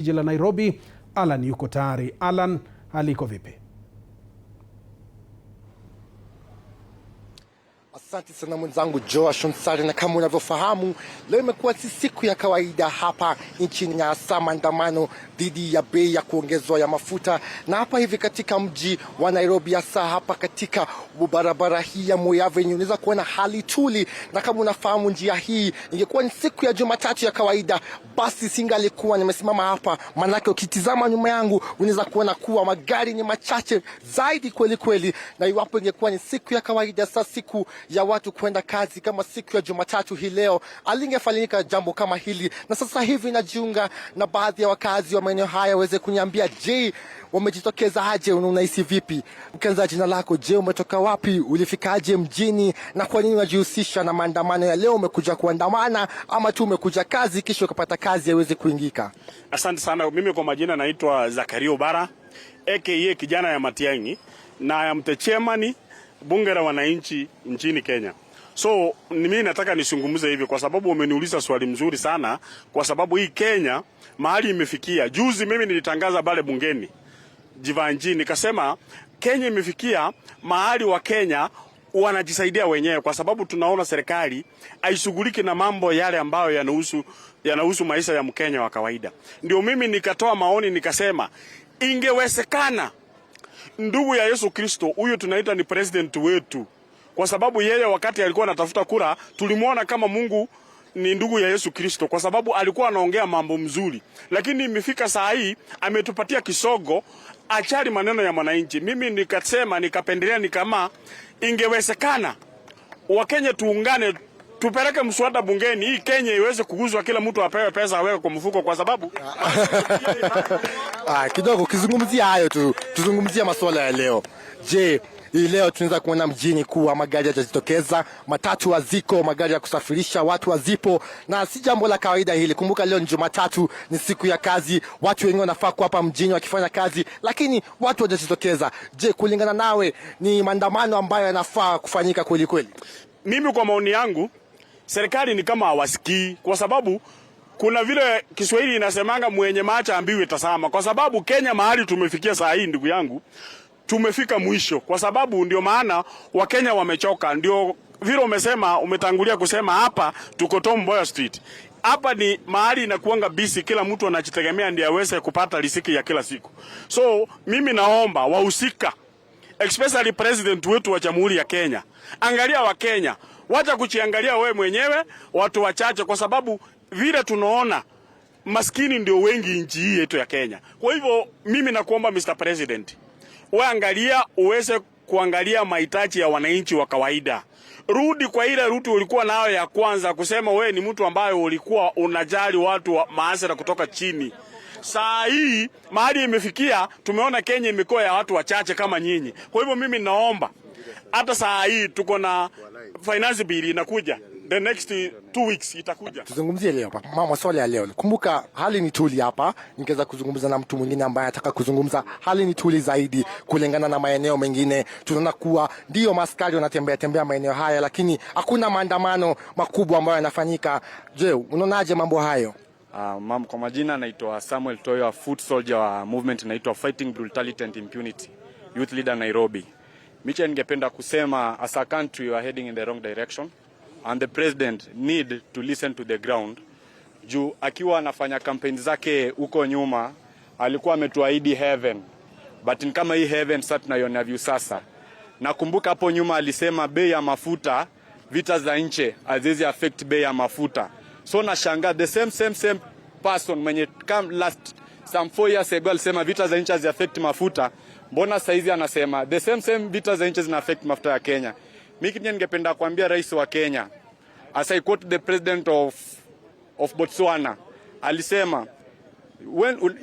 Jiji la Nairobi. Alan yuko tayari. Alan, hali iko vipi? Asante sana mwenzangu Josh Onsari, na kama unavyofahamu leo imekuwa si siku ya kawaida hapa nchini, hasa maandamano dhidi ya bei ya kuongezwa ya mafuta, na hapa hivi katika mji wa Nairobi, hasa hapa katika barabara hii ya Moi Avenue unaweza kuona hali tuli. Na kama unafahamu njia hii ingekuwa ni siku ya Jumatatu ya kawaida, basi singalikuwa nimesimama hapa, manake ukitizama nyuma yangu unaweza kuona kuwa magari ni machache zaidi kweli kweli. Na iwapo ingekuwa ni siku ya kawaida, sasa siku ya watu kwenda kazi kama siku ya Jumatatu hii leo, alingefanyika jambo kama hili. Na sasa hivi najiunga na baadhi ya wakazi wa maeneo haya waweze kuniambia, je, wamejitokeza aje? Unahisi vipi? Ukianza jina lako, je, umetoka wapi? Ulifikaje mjini? Na kwa nini unajihusisha na maandamano ya leo? Umekuja kuandamana ama tu umekuja kazi kisha ukapata kazi yaweze kuingika? Asante sana. Mimi kwa majina naitwa Zakaria Obara aka kijana ya Matiang'i, na ya mtechemani bunge la wananchi nchini Kenya. So mimi nataka nisungumuze hivi kwa sababu umeniuliza swali mzuri sana, kwa sababu hii Kenya mahali imefikia. Juzi mimi nilitangaza pale bungeni Jivanji, nikasema Kenya imefikia mahali wa Kenya wanajisaidia wenyewe, kwa sababu tunaona serikali haishughuliki na mambo yale ambayo yanahusu maisha ya Mkenya wa kawaida. Ndio mimi nikatoa maoni nikasema ingewezekana ndugu ya Yesu Kristo, huyu tunaita ni president wetu, kwa sababu yeye wakati alikuwa anatafuta kura tulimuona kama Mungu ni ndugu ya Yesu Kristo, kwa sababu alikuwa anaongea mambo mzuri. Lakini imefika saa hii ametupatia kisogo, achari maneno ya mwananchi. Mimi nikasema nikapendelea ni kama ingewezekana Wakenya tuungane, tupeleke mswada bungeni, hii Kenya iweze kuguzwa, kila mtu apewe pesa aweke kwa mfuko, kwa sababu kidogo kizungumzia hayo tu, tuzungumzia masuala ya leo. Je, hii leo tunaweza kuona mjini kuwa magari yajitokeza, matatu haziko, magari ya kusafirisha watu hazipo, na si jambo la kawaida hili. Kumbuka leo ni Jumatatu, ni siku ya kazi, watu wengi wanafaa kuwa hapa mjini wakifanya kazi, lakini watu hawajitokeza. Je, kulingana nawe ni maandamano ambayo yanafaa kufanyika kweli kweli? Mimi kwa maoni yangu serikali ni kama hawasikii, kwa sababu kuna vile Kiswahili inasemanga mwenye macho ambiwe tazama. Kwa sababu Kenya mahali tumefikia saa hii, ndugu yangu, tumefika mwisho, kwa sababu ndio maana Wakenya wamechoka. Ndio vile umetangulia kusema hapa tuko Tom Mboya Street. Hapa ni mahali inakuanga busy, kila mtu anajitegemea ndiye aweze kupata riziki ya kila siku. So mimi naomba wahusika, especially president wetu wa Jamhuri ya Kenya, angalia wa Kenya, wacha kuchiangalia wewe mwenyewe, watu wachache, kwa sababu vile tunaona maskini ndio wengi nchi hii yetu ya Kenya. Kwa hivyo mimi nakuomba Mr. President, wewe angalia, uweze kuangalia mahitaji ya wananchi wa kawaida. Rudi kwa ile ruti ulikuwa nayo ya kwanza, kusema wewe ni mtu ambaye ulikuwa unajali watu wa maasira kutoka chini. Saa hii mahali imefikia, tumeona Kenya imekuwa ya watu wachache kama nyinyi. Kwa hivyo mimi naomba, hata saa hii tuko na finance bill inakuja, the next 2 weeks itakuja. Tuzungumzie leo hapa maswali ya leo. Kumbuka hali ni tuli hapa, ningeweza kuzungumza na mtu mwingine ambaye anataka kuzungumza. Hali ni tuli zaidi kulingana na maeneo mengine. Tunaona kuwa ndio maskari wanatembea maeneo haya, lakini hakuna maandamano makubwa ambayo yanafanyika. Je, unaonaje mambo hayo? Kwa majina naitwa Samuel Toyo, foot soldier wa movement naitwa Fighting Brutality and Impunity, youth leader Nairobi. Miche, ningependa kusema as a country we are heading in the wrong direction and the president need to listen to the ground. Juu akiwa anafanya campaign zake huko nyuma alikuwa ametuahidi heaven, but ni kama hii heaven sasa tunaiona view sasa. Nakumbuka hapo nyuma alisema bei ya mafuta, vita za nje haziwezi affect bei ya mafuta. So nashangaa the same person mwenye come last some 4 years ago alisema vita za nje hazi affect mafuta, mbona saizi anasema the same vita za nje zina affect mafuta ya Kenya? Mimi ningependa kuambia rais wa Kenya, as I quote the president of Botswana, alisema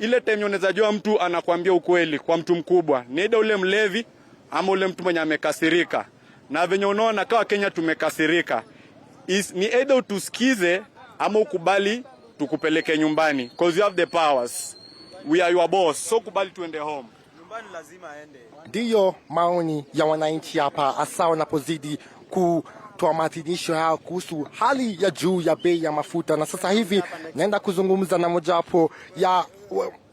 ile time unaweza jua mtu anakuambia ukweli kwa mtu mkubwa ni ile ule mlevi ama ule mtu mwenye amekasirika. Na venye unaona kama Kenya tumekasirika, ni either tusikize ama ukubali tukupeleke nyumbani, because you have the powers, we are your boss, so kubali tuende home. Nyumbani lazima aende. Ndiyo maoni ya wananchi hapa, hasa wanapozidi kutoa maadhimisho yao kuhusu hali ya juu ya bei ya mafuta. Na sasa hivi naenda kuzungumza na mojawapo ya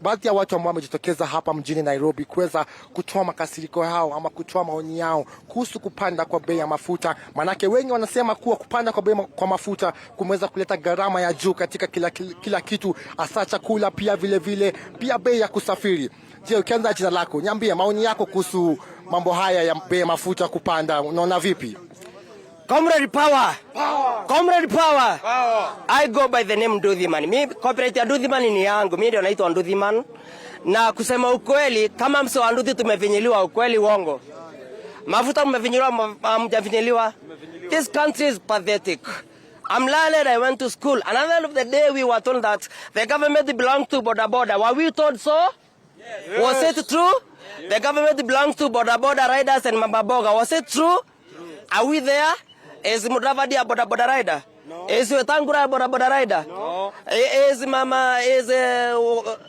baadhi ya watu ambao wamejitokeza hapa mjini Nairobi kuweza kutoa makasiriko yao ama kutoa maoni yao kuhusu kupanda kwa bei ya mafuta. Manake wengi wanasema kuwa kupanda kwa bei kwa mafuta kumeweza kuleta gharama ya juu katika kila kitu, hasa chakula, pia vile pia bei ya kusafiri. Je, ukianza jina lako, niambie maoni yako kuhusu mambo haya ya bei ya mafuta kupanda, unaona vipi? Comrade Power. Comrade Power. I go by the name Nduthiman. Mimi corporate ya Nduthiman ni yangu. Mimi ndio naitwa Nduthiman. Na kusema ukweli, kama mso wa Nduthi tumevinyiliwa, ukweli uongo. Mafuta mmevinyiliwa, mjavinyiliwa. This country is pathetic. I'm learned, I went to school. Another of the day we were told that the government belongs to Boda Boda. Were we told so? Yes. Was it true? Yes. The government belongs to Boda Boda riders and Mababoga. Was it true? Are we there? Is Mudavadi a Boda Boda rider? No. Is Wetangula a Boda Boda rider? No. Is Mama,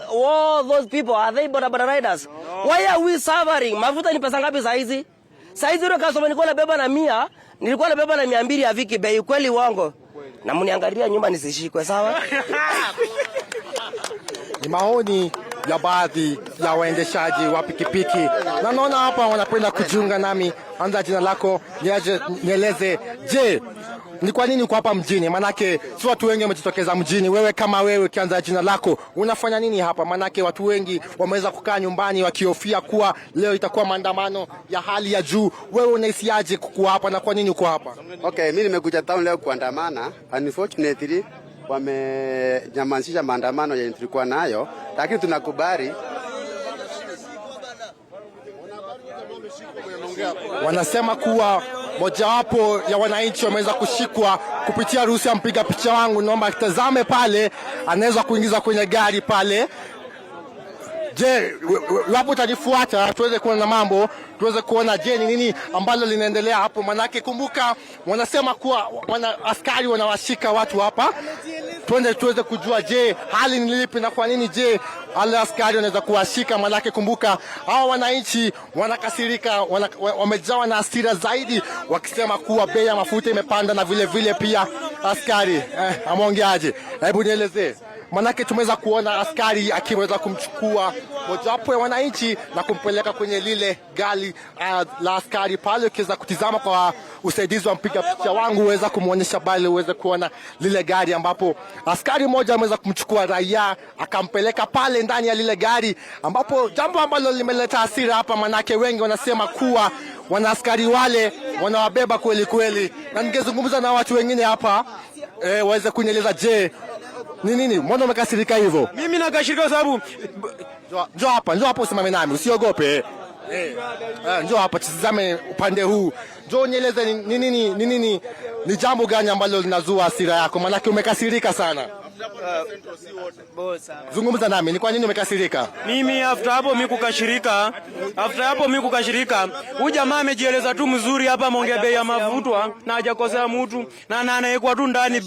all those people, are they Boda Boda riders? No. Why are we suffering? Mafuta ni pesa ngapi saizi? Saizi ule kasoma nilikuwa nabeba na 100, nilikuwa nabeba na 200 ya Viki bei, kweli uongo? Na mniangalia nyumba nisishikwe, sawa? Ni maoni ya baadhi ya waendeshaji wa pikipiki. Na naona hapa wanapenda kujiunga nami. Anza jina lako, nieleze, je, ni kwa nini uko hapa mjini? Manake si watu wengi wamejitokeza mjini. Wewe kama wewe, kianza jina lako, unafanya nini hapa? Manake watu wengi wameweza kukaa nyumbani wakihofia kuwa leo itakuwa maandamano ya hali ya juu. Wewe unahisiaje kuwa hapa na kwa nini uko hapa? Okay, mimi nimekuja town leo kuandamana. Unfortunately wamenyamazisha maandamano yenye tulikuwa nayo, lakini tunakubali. Wanasema kuwa mojawapo ya wananchi wameweza kushikwa kupitia ruhusa ya mpiga picha wangu. Naomba tazame pale, anaweza kuingiza kwenye gari pale. Je, wapo tanifuata tuweze kuona mambo, tuweze kuona je ni nini ambalo linaendelea hapo. Manake kumbuka wanasema kuwa askari wanawashika watu hapa. Twende tuweze kujua je hali ni lipi na kwa nini je wale askari wanaweza kuwashika. Manake kumbuka hawa wananchi wanakasirika, wamejawa na hasira zaidi wakisema kuwa bei ya mafuta imepanda na vile pia askari ameongeaje? Hebu nielezee. Manake tumeweza kuona askari akiweza kumchukua mojawapo ya wananchi na kumpeleka kwenye lile gari la askari pale. Ukiweza kutizama kwa usaidizi wa mpiga picha wangu uweza kumuonyesha bali uweze kuona lile gari ambapo askari mmoja ameweza kumchukua raia akampeleka pale ndani ya lile gari, ambapo jambo ambalo limeleta hasira hapa. Manake wengi wanasema kuwa wanaaskari wale wanawabeba kweli, na ningezungumza na watu wengine hapa waweze kunieleza je nini mbona umekasirika hivyo? Mimi nakashirika sababu njoo hapa usimame nami, usiogope. Njoo hapa tizame upande huu. Njoo nieleze nini ni jambo gani ambalo linazua hasira yako? Maana umekasirika sana. Zungumza nami, ni kwa nini umekasirika? Mimi after hapo mimi kukashirika. Huyu jamaa amejieleza tu mzuri hapa, ameongea bei ya mafuta na hajakosea mtu na anawekwa tu ndani.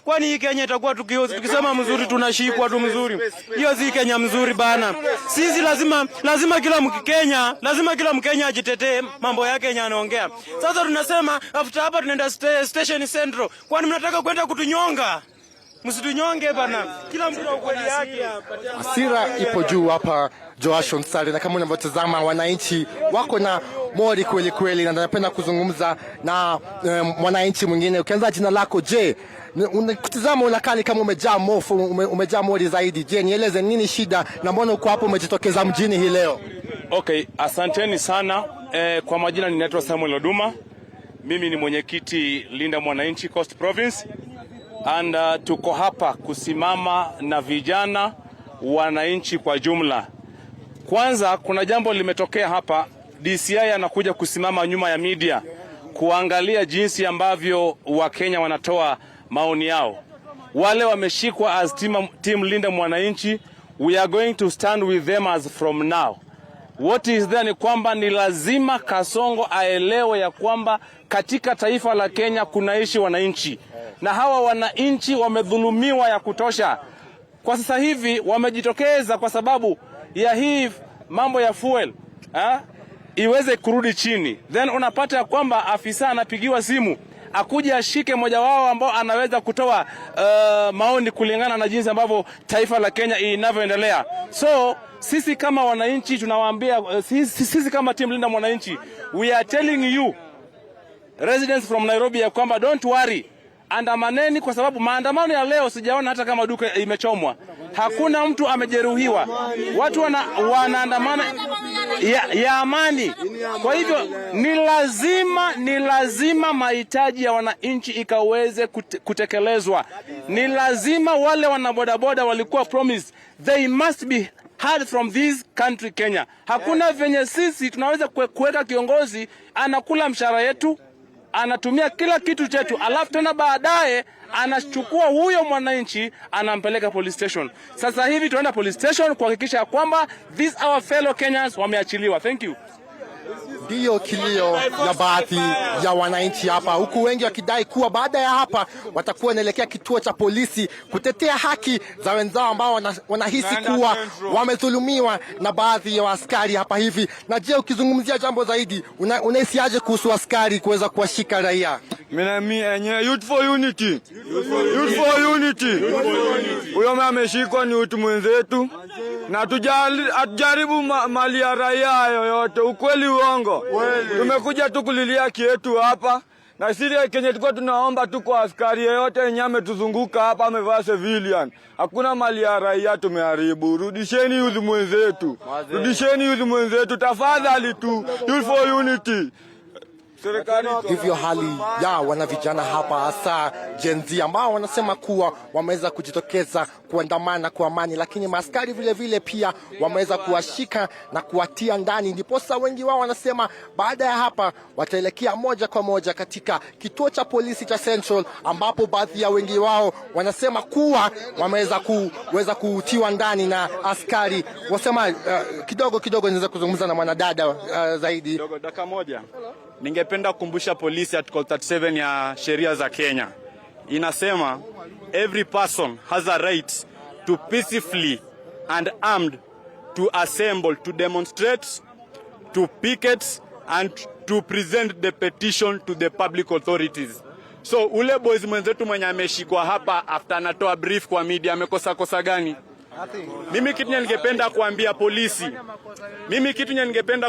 Kwani hii Kenya itakuwa tukisema mzuri tunashikwa tu mzuri? Hiyo si Kenya mzuri bana. Sisi lazima kila Mkenya ajitetee mambo yake Kenya anaongea. Sasa tunasema after hapa tunaenda station central. Kwani mnataka kwenda kutunyonga? Msitunyonge bana. Kila mtu na ukweli yake. Hasira ipo juu hapa Joashua Nsare, na kama unavyotazama wananchi wako na mori kweli, na napenda kuzungumza na mwananchi mwingine. Ukianza jina lako, je, unakutazama unakani kama umejaa mofu, umejaa mori zaidi. Je, nieleze nini shida na mbona uko hapo umejitokeza mjini hii leo? Okay, asanteni sana. Kwa majina ninaitwa Samuel Oduma. Mimi ni mwenyekiti Linda Mwananchi Coast Province. And tuko hapa kusimama na vijana wananchi kwa jumla. Kwanza kuna jambo limetokea hapa. DCI anakuja kusimama nyuma ya media kuangalia jinsi ambavyo Wakenya wanatoa maoni yao. Wale wameshikwa as team Linda Mwananchi, we are going to stand with them as from now. What is there ni kwamba ni lazima Kasongo aelewe ya kwamba katika taifa la Kenya kunaishi wananchi, na hawa wananchi wamedhulumiwa ya kutosha. Kwa sasa hivi wamejitokeza kwa sababu ya hii mambo ya fuel iweze kurudi chini. Then unapata ya kwamba afisa anapigiwa simu akuje ashike mmoja wao ambao anaweza kutoa maoni kulingana na jinsi ambavyo taifa la Kenya inavyoendelea. So sisi kama wananchi tunawaambia, sisi kama team Linda Mwananchi, we are telling you residents from Nairobi ya kwamba don't worry, andamaneni, kwa sababu maandamano ya leo sijaona hata kama duka imechomwa. Hakuna mtu amejeruhiwa. Watu wanaandamana ya amani. Kwa hivyo ni lazima mahitaji ya wananchi ikaweze kutekelezwa. Ni lazima wale wanabodaboda walikuwa promised, they must be heard from this country Kenya. Hakuna venye sisi tunaweza kuweka kiongozi anakula mshahara yetu, anatumia kila kitu chetu, alafu tena baadaye anachukua huyo mwananchi anampeleka police station. Sasa hivi tunaenda police station kuhakikisha kwamba these our fellow Kenyans wameachiliwa. Thank you. Ndiyo kilio ya baadhi ya wananchi hapa, huku wengi wakidai kuwa baada ya hapa watakuwa wanaelekea kituo cha polisi kutetea haki za wenzao ambao wanahisi kuwa wamedhulumiwa na baadhi ya askari hapa hivi. Na je, ukizungumzia jambo zaidi, unahisiaje kuhusu askari kuweza kuwashika raia? Youth for unity. Youth for unity. Huyo ameshikwa ni utu mwenzetu, na atujaribu mali ya raia yoyote. Ukweli uongo, tumekuja tu kulilia kietu hapa, na sisi Kenya tulikuwa tunaomba tu kwa askari yoyote yenye ametuzunguka hapa amevaa civilian. Hakuna mali ya raia tumeharibu. Rudisheni youth mwenzetu, rudisheni youth mwenzetu tafadhali tu. Youth for unity. Hivyo hali ya wanavijana hapa, hasa Gen Z, ambao wanasema kuwa wameweza kujitokeza kuandamana kwa amani, lakini maaskari vile vile pia wameweza kuwashika na kuwatia ndani. Ndiposa wengi wao wanasema baada ya hapa wataelekea moja kwa moja katika kituo cha polisi cha Central, ambapo baadhi ya wengi wao wanasema kuwa wameweza kutiwa ndani na askari. Wasema kidogo niweza kuzungumza na mwanadada zaidi. Dakika moja. Ningependa kukumbusha polisi article 37 ya sheria za Kenya. Inasema every person has a right to peacefully and armed to assemble, to demonstrate, to picket and to present the petition to the public authorities. So ule boys mwenzetu mwenye ameshikwa hapa after anatoa brief kwa media amekosa gani? Mimi kitu ningependa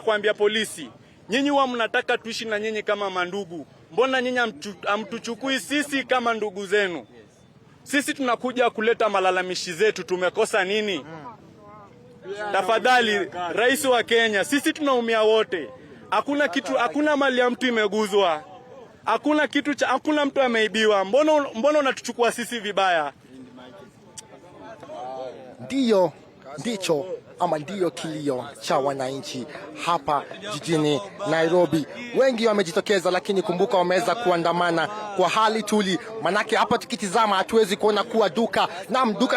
kuambia polisi, nyinyi wa mnataka tuishi na nyinyi kama mandugu. Mbona nyinyi hamtuchukui sisi kama ndugu zenu? Sisi tunakuja kuleta malalamishi zetu, tumekosa nini? Tafadhali Rais wa Kenya, sisi tunaumia wote. Hakuna mali ya mtu imeguzwa. Hakuna mtu ameibiwa. Mbona unatuchukua sisi vibaya? Ndiyo kilio cha wananchi hapa jijini Nairobi. Wengi wamejitokeza, lakini kumbuka wameweza kuandamana kwa hali tuli. Manake hapa tukitizama hatuwezi kuona kuwa duka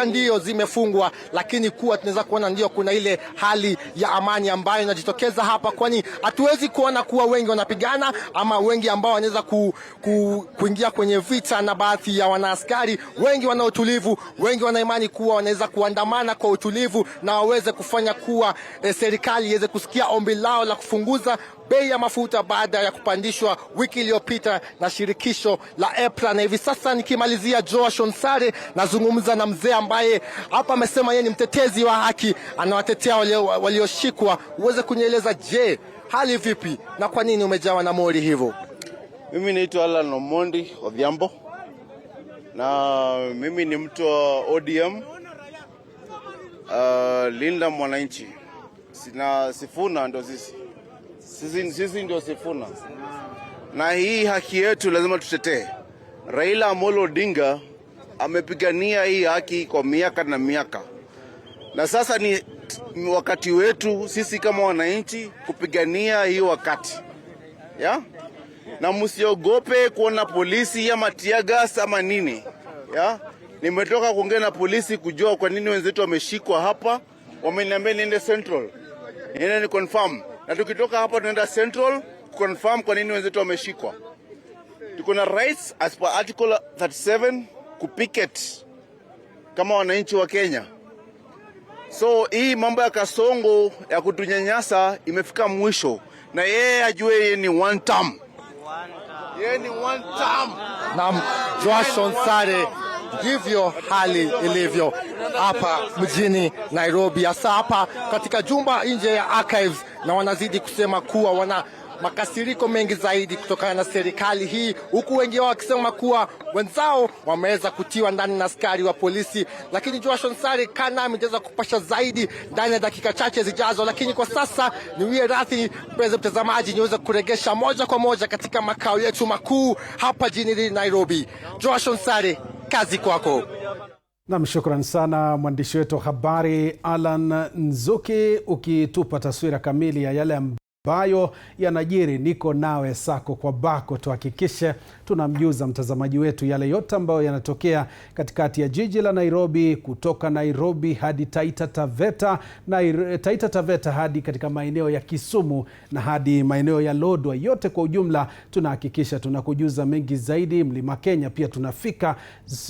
ndio zimefungwa, lakini kuwa tunaweza kuona ndio kuna ile hali ya amani ambayo inajitokeza hapa, kwani hatuwezi kuona kuwa wengi wanapigana ama wengi ambao wanaweza kuingia kwenye vita na baadhi ya wanaaskari. Wengi wana utulivu, wengi wana imani kuwa wanaweza kuandamana kwa utulivu na waweze kufanya kuwa serikali iweze kusikia ombi lao la kufunguza bei ya mafuta baada ya kupandishwa wiki iliyopita na shirikisho la EPRA. Na hivi sasa nikimalizia, Joshua Nsare, nazungumza na mzee ambaye hapa amesema yeye ni mtetezi wa haki, anawatetea walioshikwa. Uweze kunieleza, je, hali vipi na kwa nini umejawa na mori hivyo? Mimi naitwa Alan Omondi Odhiambo, na mimi ni mtu wa ODM Linda Mwananchi. Sifuna ndo sisi ndio Sifuna, na hii haki yetu lazima tutetee. Raila Amolo Odinga amepigania hii haki kwa miaka na miaka, na sasa ni wakati wetu sisi kama wananchi kupigania hii wakati ya? Na msiogope kuona polisi ama tear gas ama nini ya? Nimetoka kuongea na polisi kujua kwa nini wenzetu wameshikwa hapa. Wameniambia niende Central, niende ni confirm, na tukitoka hapa tunaenda Central confirm kwa nini wenzetu wameshikwa. Tuko na rights as per article 37 kupicket kama wananchi wa Kenya. So hii mambo ya Kasongo ya kutunyanyasa imefika mwisho, na yeye ajue yeye ni one term Na Joashon Sare, ndivyo hali ilivyo hapa mjini Nairobi, hasa hapa katika jumba nje ya Archives, na wanazidi kusema kuwa wana makasiriko mengi zaidi kutokana na serikali hii, huku wengi wao wakisema kuwa wenzao wameweza kutiwa ndani na askari wa polisi. Lakini Joashon Sare kana ameweza kupasha zaidi ndani ya dakika chache zijazo, lakini kwa sasa niwie radhi mpenzi mtazamaji, niweze kuregesha moja kwa moja katika makao yetu makuu hapa jijini Nairobi. Joashon Sare, kazi kwako. Naam, shukrani sana mwandishi wetu wa habari Alan Nzuki, ukitupa taswira kamili ya yale ambayo yanajiri. Niko nawe sako kwa bako, tuhakikishe tunamjuza mtazamaji wetu yale yote ambayo yanatokea katikati ya jiji la Nairobi, kutoka Nairobi hadi Taita Taveta hadi katika maeneo ya Kisumu na hadi maeneo ya Lodwar. Yote kwa ujumla tunahakikisha tunakujuza mengi zaidi. Mlima Kenya pia tunafika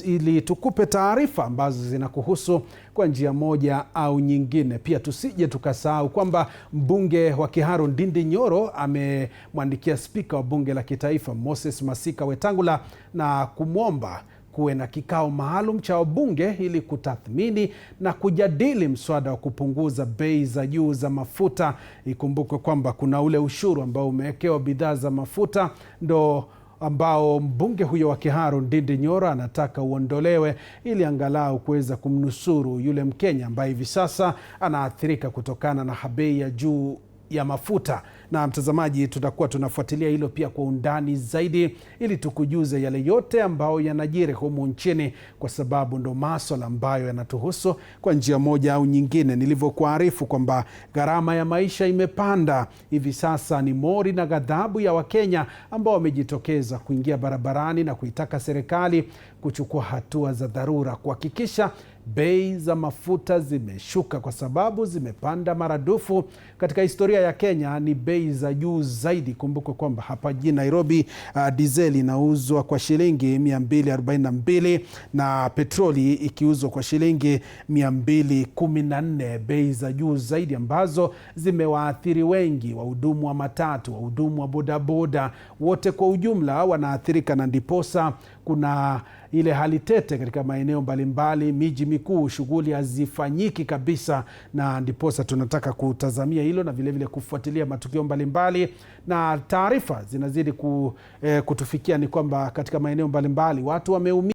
ili tukupe taarifa ambazo zinakuhusu kwa njia moja au nyingine. Pia tusije tukasahau kwamba mbunge wa Kiharu Ndindi Nyoro amemwandikia spika wa bunge la kitaifa Moses Masika Wetangula na kumwomba kuwe na kikao maalum cha wabunge ili kutathmini na kujadili mswada wa kupunguza bei za juu za mafuta. Ikumbukwe kwamba kuna ule ushuru ambao umewekewa bidhaa za mafuta, ndo ambao mbunge huyo wa Kiharu Ndindi Nyoro anataka uondolewe ili angalau kuweza kumnusuru yule Mkenya ambaye hivi sasa anaathirika kutokana na bei ya juu ya mafuta. Na mtazamaji, tutakuwa tunafuatilia hilo pia kwa undani zaidi ili tukujuze yale yote ambayo yanajiri humu nchini, kwa sababu ndo masuala ambayo yanatuhusu kwa njia moja au nyingine. Nilivyokuarifu kwamba gharama ya maisha imepanda, hivi sasa ni mori na ghadhabu ya Wakenya ambao wamejitokeza kuingia barabarani na kuitaka serikali kuchukua hatua za dharura kuhakikisha bei za mafuta zimeshuka, kwa sababu zimepanda maradufu. Katika historia ya Kenya ni bei za juu zaidi. Kumbuka kwamba hapa jijini Nairobi dizeli inauzwa kwa shilingi 242 na petroli ikiuzwa kwa shilingi 214. Bei za juu zaidi ambazo zimewaathiri wengi, wahudumu wa matatu, wahudumu wa bodaboda, wote kwa ujumla wanaathirika, na ndiposa kuna ile hali tete katika maeneo mbalimbali, miji mikuu, shughuli hazifanyiki kabisa, na ndiposa tunataka kutazamia hilo na vile vile kufuatilia matukio mbalimbali. Na taarifa zinazidi kutufikia ni kwamba katika maeneo mbalimbali watu wameumia.